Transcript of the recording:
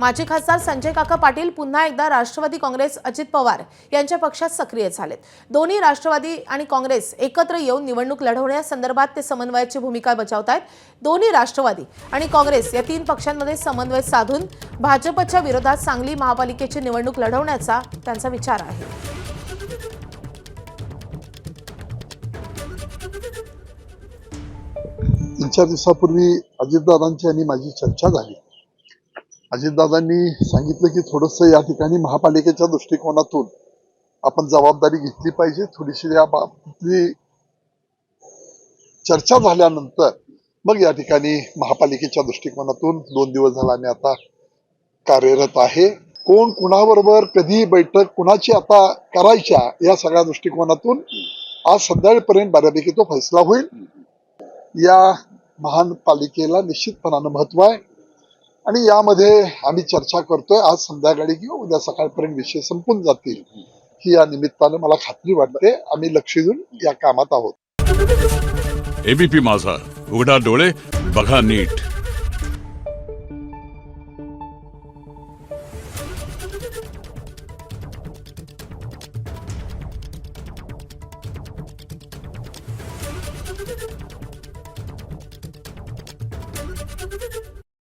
माजी खासदार संजय काका पाटील पुन्हा एकदा राष्ट्रवादी काँग्रेस अजित पवार यांच्या पक्षात सक्रिय झालेत। दोन्ही राष्ट्रवादी आणि काँग्रेस एकत्र येऊन निवडणूक लढवण्यासंदर्भात ते समन्वयाची भूमिका बजावत आहेत। दोन्ही राष्ट्रवादी आणि काँग्रेस या तीन पक्षांमध्ये समन्वय साधून भाजपच्या विरोधात सांगली महापालिकेची निवडणूक लढवण्याचा त्यांचा विचार आहे। तीन चार दिवसापूर्वी अजितदादांची आणि माझी चर्चा झाली। अजितदादांनी सांगितलं की थोडंसं या ठिकाणी महापालिकेच्या दृष्टिकोनातून आपण जबाबदारी घेतली पाहिजे। थोडीशी या बाबतीतली चर्चा झाल्यानंतर मग या ठिकाणी महापालिकेच्या दृष्टिकोनातून 2 दिवस झाला मी आता कार्यरत आहे। कोण कुणाबरोबर कधी बैठक कुणाची आता करायच्या या सगळ्या दृष्टिकोनातून आज संध्याकाळपर्यंत बऱ्यापैकी तो फैसला होईल। या महापालिकेला निश्चितपणानं महत्व आहे आणि यामध्ये आम्ही चर्चा करतोय। आज संध्याकाळी किंवा उद्या सकाळपर्यंत विषय संपून जातील ही या निमित्तानं मला खात्री वाटते। आम्ही लक्ष देऊन या कामात आहोत। एबीपी माझा, उघडा डोळे बघा नीट।